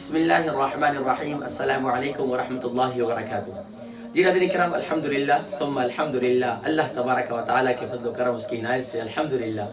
بسم اللہ الرحمن الرحیم السلام علیکم ورحمۃ اللہ وبرکاتہ۔ جی ناظرین کرام، الحمدللہ ثم الحمدللہ، اللہ تبارک و تعالیٰ کے فضل و کرم اس کی عنایت سے الحمدللہ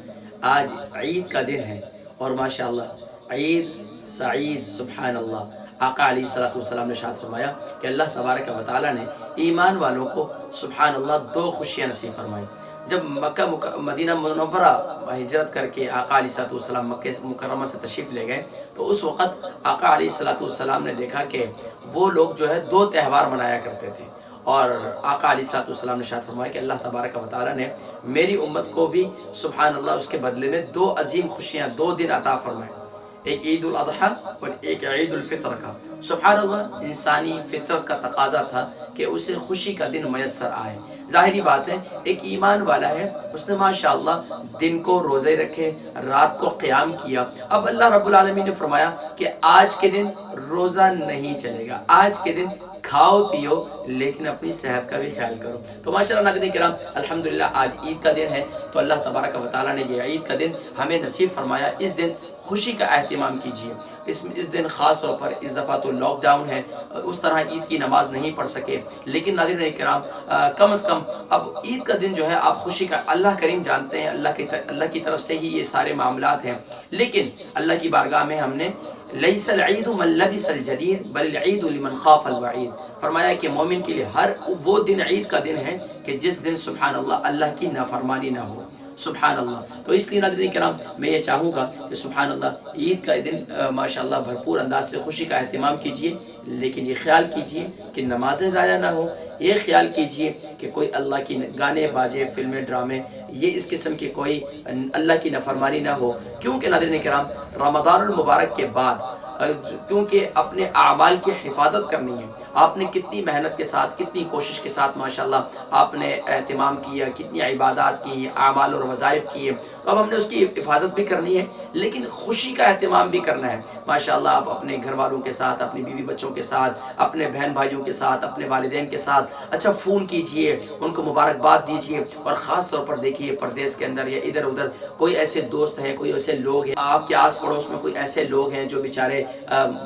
آج عید کا دن ہے اور ماشاءاللہ عید سعید سبحان اللہ۔ آقا علیہ الصلوۃ والسلام نے ارشاد فرمایا کہ اللہ تبارک و تعالیٰ نے ایمان والوں کو سبحان اللہ دو خوشیاں نصیب فرمائی۔ جب مکہ مدینہ منورہ ہجرت کر کے آقا علیہ الصلوۃ والسلام مکہ مکرمہ سے تشریف لے گئے تو اس وقت آقا علیہ الصلوۃ والسلام نے دیکھا کہ وہ لوگ جو ہے دو تہوار منایا کرتے تھے، اور آقا علیہ الصلوۃ والسلام نے ارشاد فرمایا کہ اللہ تبارک و تعالیٰ نے میری امت کو بھی سبحان اللہ اس کے بدلے میں دو عظیم خوشیاں، دو دن عطا فرمائے، ایک عید الاضحیٰ اور ایک عید الفطر کا۔ سبحان اللہ، انسانی فطرت کا تقاضا تھا کہ اسے خوشی کا دن میسر آئے۔ ظاہری بات ہے، ایک ایمان والا ہے، اس نے ماشاءاللہ دن کو روزے رکھے، رات کو قیام کیا۔ اب اللہ رب العالمین نے فرمایا کہ آج کے دن روزہ نہیں چلے گا، آج کے دن کھاؤ پیو لیکن اپنی صحت کا بھی خیال کرو۔ تو ماشاءاللہ ناظرین کرام، الحمدللہ آج عید کا دن ہے، تو اللہ تبارک و تعالیٰ نے یہ عید کا دن ہمیں نصیب فرمایا۔ اس دن خوشی کا اہتمام کیجیے۔ اس دن خاص طور پر اس دفعہ تو لاک ڈاؤن ہے، اس طرح عید کی نماز نہیں پڑھ سکے، لیکن ناظرین کرام کم از کم اب عید کا دن جو ہے آپ خوشی کا، اللہ کریم جانتے ہیں اللہ کی طرف سے ہی یہ سارے معاملات ہیں، لیکن اللہ کی بارگاہ میں ہم نے لیس العید من لبس الجدید بل العید لمن خاف الوعید فرمایا کہ مومن کے لیے ہر وہ دن عید کا دن ہے کہ جس دن سبحان اللہ کی نافرمانی نہ ہو، سبحان اللہ۔ تو اس لیے ناظرین کرام میں یہ چاہوں گا کہ سبحان اللہ عید کا دن ماشاءاللہ بھرپور انداز سے خوشی کا اہتمام کیجئے، لیکن یہ خیال کیجئے کہ نمازیں ضائع نہ ہو، یہ خیال کیجئے کہ کوئی اللہ کی گانے باجے، فلمیں، ڈرامے، یہ اس قسم کی کوئی اللہ کی نافرمانی نہ ہو، کیونکہ ناظرین کرام رمضان المبارک کے بعد کیونکہ اپنے اعمال کی حفاظت کرنی ہے، آپ نے کتنی محنت کے ساتھ، کتنی کوشش کے ساتھ ماشاءاللہ آپ نے اہتمام کیا، کتنی عبادات کی، اعمال اور وظائف کیے، تو اب ہم نے اس کی حفاظت بھی کرنی ہے لیکن خوشی کا اہتمام بھی کرنا ہے۔ ماشاءاللہ آپ اپنے گھر والوں کے ساتھ، اپنی بیوی بچوں کے ساتھ، اپنے بہن بھائیوں کے ساتھ، اپنے والدین کے ساتھ اچھا فون کیجئے، ان کو مبارکباد دیجئے، اور خاص طور پر دیکھیے پردیس کے اندر یا ادھر ادھر کوئی ایسے دوست ہیں، کوئی ایسے لوگ ہیں آپ کے آس پڑوس میں، کوئی ایسے لوگ ہیں جو بیچارے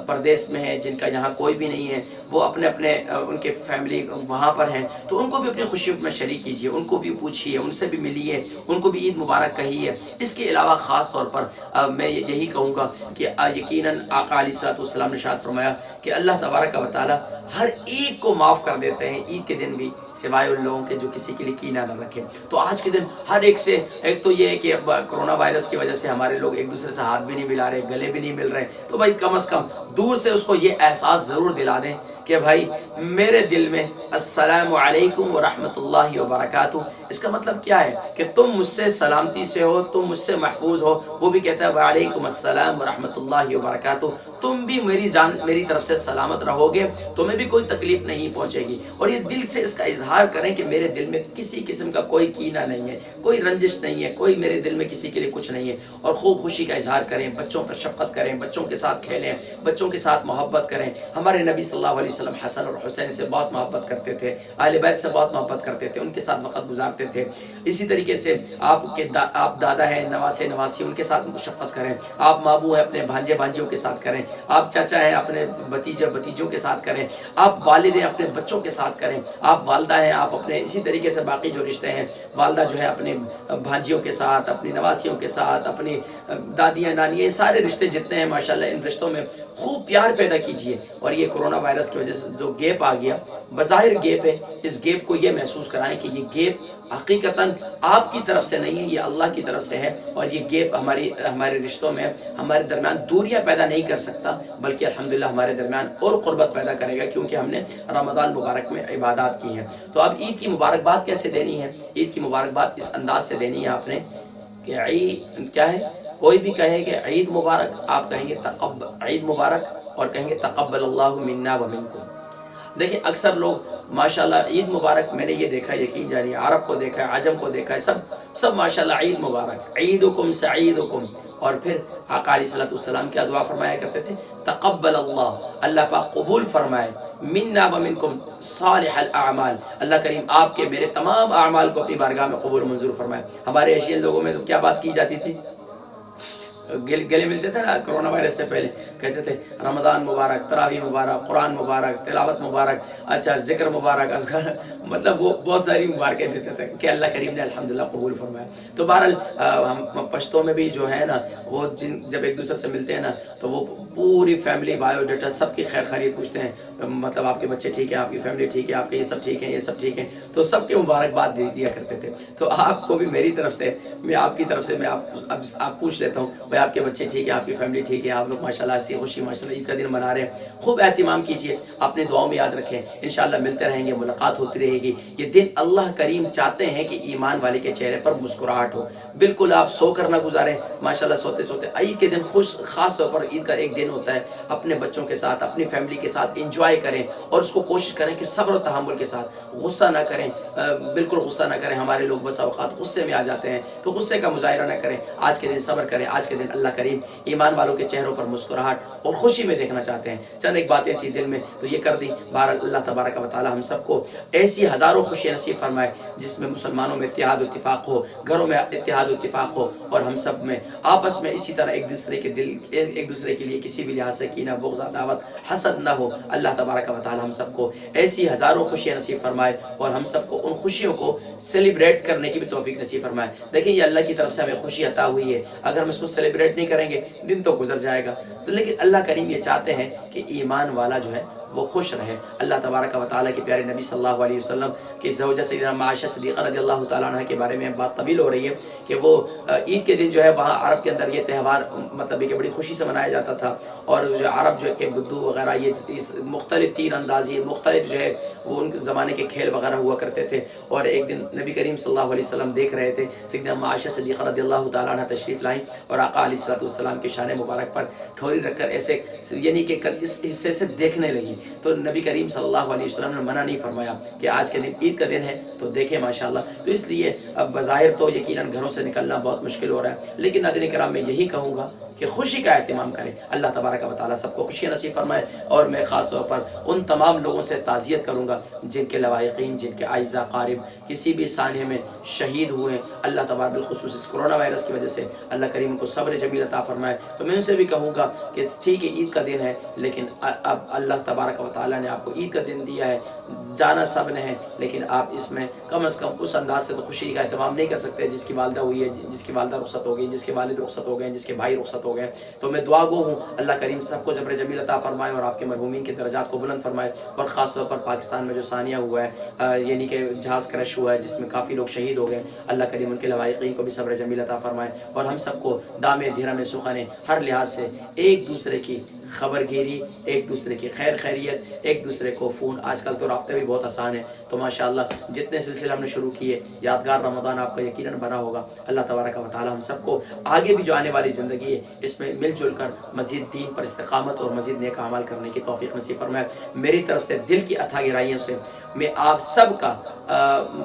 پردیس میں ہیں، جن کا یہاں کوئی بھی نہیں ہے، وہ اپنے ان کے فیملی وہاں پر ہیں، تو ان کو بھی اپنی خوشیوں میں شریک کیجئے، ان کو بھی پوچھئے، ان سے بھی ملیے، ان کو بھی عید مبارک کہیے۔ اس کے علاوہ خاص طور پر میں یہی کہوں گا کہ یقیناً آقا علیہ الصلوۃ والسلام نے ارشاد فرمایا کہ اللہ تبارک و تعالیٰ ہر ایک کو معاف کر دیتے ہیں عید کے دن بھی، سوائے ان لوگوں کے جو کسی کے لیے کینہ نہ رکھے۔ تو آج کے دن ہر ایک سے، ایک تو یہ ہے کہ کرونا وائرس کی وجہ سے ہمارے لوگ ایک دوسرے سے ہاتھ بھی نہیں ملا رہے، گلے بھی نہیں مل رہے، تو بھائی کم از کم دور سے اس کو یہ احساس ضرور دلا دیں کہ بھائی میرے دل میں السلام علیکم ورحمۃ اللہ وبرکاتہ۔ اس کا مطلب کیا ہے کہ تم مجھ سے سلامتی سے ہو، تم مجھ سے محفوظ ہو، وہ بھی کہتا ہے وعلیکم السلام ورحمۃ اللہ وبرکاتہ، تم بھی میری طرف سے سلامت رہو گے، تمہیں بھی کوئی تکلیف نہیں پہنچے گی، اور یہ دل سے اس کا اظہار کریں کہ میرے دل میں کسی قسم کا کوئی کینہ نہیں ہے، کوئی رنجش نہیں ہے، کوئی میرے دل میں کسی کے لیے کچھ نہیں ہے، اور خوب خوشی کا اظہار کریں، بچوں پر شفقت کریں، بچوں کے ساتھ کھیلیں، بچوں کے ساتھ محبت کریں۔ ہمارے نبی صلی اللہ علیہ وسلم حسن اور حسین سے بہت محبت کرتے تھے، اہل بیت سے بہت محبت کرتے تھے، ان کے ساتھ وقت گزارتے تھے۔ اسی طریقے سے آپ دادا ہیں، نواسے نواسی، ان کے ساتھ شفقت کریں، آپ ماموں ہیں اپنے بھانجے بھانجیوں کے ساتھ کریں، آپ چاچا ہیں اپنے بھتیجے بھتیجوں کے ساتھ کریں، آپ والد ہیں اپنے بچوں کے ساتھ کریں، آپ والدہ ہیں آپ اپنے، اسی طریقے سے باقی جو رشتے ہیں، والدہ جو ہے اپنے بھانجیوں کے ساتھ، اپنی نواسیوں کے ساتھ، اپنی دادیاں نانیاں، سارے رشتے جتنے ہیں ماشاءاللہ ان رشتوں میں خوب پیار پیدا کیجیے۔ اور یہ کرونا وائرس کی وجہ سے جو گیپ آ گیا، بظاہر گیپ ہے، اس گیپ کو یہ محسوس کرائیں کہ یہ گیپ حقیقتاً آپ کی طرف سے نہیں ہے، یہ اللہ کی طرف سے ہے، اور یہ گیپ ہمارے رشتوں میں، ہمارے درمیان دوریاں پیدا نہیں کر سکتا، بلکہ الحمدللہ ہمارے درمیان اور قربت پیدا کرے گا، کیونکہ ہم نے رمضان مبارک میں عبادات کی ہیں۔ تو اب عید کی مبارکباد کیسے دینی ہے؟ عید کی مبارکباد اس انداز سے دینی ہے آپ نے کہ عید کیا ہے، کوئی بھی کہے کہ عید مبارک، آپ کہیں گے عید مبارک، اور کہیں گے تقبل اللہ منا و منکم۔ دیکھیں اکثر لوگ ماشاءاللہ عید مبارک، میں نے یہ دیکھا، یقین جانیے عرب کو دیکھا ہے، عجم کو دیکھا ہے، سب ماشاءاللہ عید مبارک، عیدکم سعیدکم، اور پھر آقا علیہ الصلوۃ والسلام کیا دعا فرمایا کرتے تھے؟ تقبل اللہ پاک قبول فرمائے، منا و منکم صالح الاعمال، اللہ کریم آپ کے میرے تمام اعمال کو اپنی بارگاہ میں قبول منظور فرمائے۔ ہمارے ایشین لوگوں میں تو کیا بات کی جاتی تھی؟ گلے ملتے تھے نا کرونا وائرس سے پہلے، کہتے تھے رمضان مبارک، تراویح مبارک، قرآن مبارک، تلاوت مبارک، اچھا ذکر مبارک، مطلب وہ بہت ساری مبارکیں دیتے تھے کہ اللہ کریم نے الحمدللہ قبول فرمایا۔ تو بہرحال ہم پشتوں میں بھی جو ہے نا وہ جب ایک دوسرے سے ملتے ہیں نا تو وہ پوری فیملی بایو ڈیٹا سب کی خیر خیریت پوچھتے ہیں، مطلب آپ کے بچے ٹھیک ہیں، آپ کی فیملی ٹھیک ہے، آپ کے یہ سب ٹھیک ہیں، یہ سب ٹھیک ہیں، تو سب کی مبارکباد دیا کرتے تھے۔ تو آپ کو بھی میری طرف سے، میں آپ کی طرف سے میں آپ پوچھ لیتا ہوں بھائی آپ کے بچے ٹھیک ہیں، آپ کی فیملی ٹھیک ہے، آپ لوگ ماشاءاللہ سے خوشی ماشاءاللہ عید کا دن منا رہے ہیں، خوب اہتمام کیجیے، اپنی دعاؤں میں یاد رکھیں، انشاءاللہ ملتے رہیں گے، ملاقات ہوتی رہے گی۔ یہ دن اللہ کریم چاہتے ہیں کہ ایمان والے کے چہرے پر مسکراہٹ ہو، بالکل آپ سو کر نہ گزاریں، ماشاءاللہ سوتے سوتے عید کے دن خوش، خاص طور پر عید کا ایک دن ہوتا ہے، اپنے بچوں کے ساتھ، اپنی فیملی کے ساتھ انجوائے کریں، اور اس کو کوشش کریں کہ صبر و تحمل کے ساتھ، غصہ نہ کریں، بالکل غصہ نہ کریں۔ ہمارے لوگ بس اوقات غصے میں آ جاتے ہیں، تو غصے کا مظاہرہ نہ کریں، آج کے دن صبر کریں، آج کے دن اللہ کریم ایمان والوں کے چہروں پر مسکراہٹ اور خوشی میں دیکھنا چاہتے ہیں۔ چند ایک باتیں تھی دل میں تو یہ کر دی۔ بہرحال اللہ تبارک و تعالی ہم سب کو ایسی ہزاروں خوشیاں نصیب فرمائے جس میں مسلمانوں میں اتحاد و اتفاق ہو، گھروں میں اتحاد و اتفاق ہو، اور ہم سب میں آپس میں اسی طرح ایک دوسرے کے لیے کسی بھی لحاظ سے کینہ، بغض، عداوت، حسد نہ ہو۔ اللہ تبارک و تعالی ہم سب کو ایسی ہزاروں خوشیاں نصیب فرمائے اور ہم سب کو ان خوشیوں کو سیلیبریٹ کرنے کی بھی توفیق نصیب فرمائے۔ دیکھیں یہ اللہ کی طرف سے ہمیں خوشی عطا ہوئی ہے، اگر ہم اس کو سیلیبریٹ نہیں کریں گے دن تو گزر جائے گا، تو لیکن اللہ کریم یہ چاہتے ہیں کہ ایمان والا جو ہے وہ خوش رہے۔ اللہ تبارک و تعالیٰ کے پیارے نبی صلی اللہ علیہ وسلم کی زوجہ سیدنا عائشہ صدیقہ رضی اللہ تعالیٰ عنہ کے بارے میں بات طویل ہو رہی ہے کہ وہ عید کے دن جو ہے وہاں عرب کے اندر یہ تہوار مطلب کہ بڑی خوشی سے منایا جاتا تھا، اور جو عرب جو ہے کہ بدو وغیرہ یہ مختلف تیر اندازی، مختلف جو ہے وہ ان زمانے کے کھیل وغیرہ ہوا کرتے تھے۔ اور ایک دن نبی کریم صلی اللہ علیہ وسلم دیکھ رہے تھے، سیدنا عائشہ صدیقہ رضی اللہ تعالیٰ عنہ تشریف لائیں اور آقا علیہ الصلوۃ والسلام کے شان مبارک پر ٹھوری رکھ کر ایسے یعنی کہ اس حصے سے دیکھنے لگی، تو نبی کریم صلی اللہ علیہ وسلم نے منع نہیں فرمایا کہ آج کے دن عید کا دن ہے تو دیکھیں ماشاءاللہ۔ تو اس لیے اب بظاہر تو یقیناً گھروں سے نکلنا بہت مشکل ہو رہا ہے، لیکن ناظرین کرام میں یہی کہوں گا کہ خوشی کا اہتمام کریں۔ اللہ تبارک و تعالیٰ سب کو خوشیاں نصیب فرمائے، اور میں خاص طور پر ان تمام لوگوں سے تعزیت کروں گا جن کے لواحقین، جن کے اعزاء قارب کسی بھی سانحے میں شہید ہوئے، اللہ تبارک بالخصوص اس کرونا وائرس کی وجہ سے اللہ کریم کو صبر جمیل عطا فرمائے۔ تو میں ان سے بھی کہوں گا کہ ٹھیک ہے عید کا دن ہے، لیکن اب اللہ تبارک و تعالیٰ نے آپ کو عید کا دن دیا ہے، جانا سب نے ہے، لیکن آپ اس میں کم از کم اس انداز سے تو خوشی کا اہتمام نہیں کر سکتے جس کی والدہ ہوئی ہے، جس کی والدہ رخصت ہو گئی، جس کے والد رخصت ہو گئے، جس کے بھائی رخصت ہو گئے۔ تو میں دعا گو ہوں اللہ کریم سب کو صبر جمیل عطا فرمائے اور آپ کے مرحومین کے درجات کو بلند فرمائے، اور خاص طور پر پاکستان میں جو ثانیہ ہوا ہے یعنی کہ جہاز کرش ہوا ہے جس میں کافی لوگ شہید ہو گئے، اللہ کریم ان کے لواحقین کو بھی صبر جمیل عطا فرمائے، اور ہم سب کو دامے دھرم سخنے ہر لحاظ سے ایک دوسرے کی خبر گیری، ایک دوسرے کی خیر خیریت، ایک دوسرے کو فون، آج کل تو رابطے بھی بہت آسان ہیں، تو ماشاءاللہ جتنے سلسلے ہم نے شروع کیے یادگار رمضان آپ کا یقیناً بنا ہوگا۔ اللہ تبارک و تعالی ہم سب کو آگے بھی جو آنے والی زندگی ہے اس میں مل جل کر مزید دین پر استقامت اور مزید نیک اعمال کرنے کی توفیق نصیب فرمائے۔ میری طرف سے دل کی اتھا گہرائیوں سے میں آپ سب کا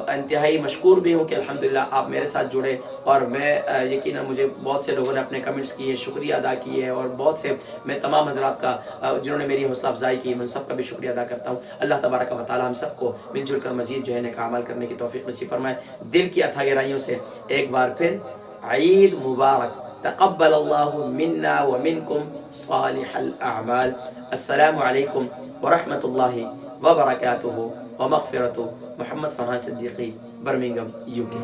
انتہائی مشکور بھی ہوں کہ الحمدللہ آپ میرے ساتھ جڑے، اور میں یقیناً مجھے بہت سے لوگوں نے اپنے کمنٹس کیے، شکریہ ادا کیے، اور بہت سے میں تمام حضرات کا جنہوں نے میری حوصلہ افزائی کی میں سب کا بھی شکریہ ادا کرتا ہوں۔ اللہ تبارک و تعالی ہم سب کو مل جل کر مزید جو ہے نیک اعمال کرنے کی توفیق نصیب فرمائے۔ دل کی اتھا گہرائیوں سے ایک بار پھر عید مبارک، تقبل اللہ منا ومنکم صالح الاعمال۔ السلام علیکم ورحمۃ اللہ وبرکاتہ ومغفرۃ۔ محمد فرحان صدیقی، برمنگھم، UK۔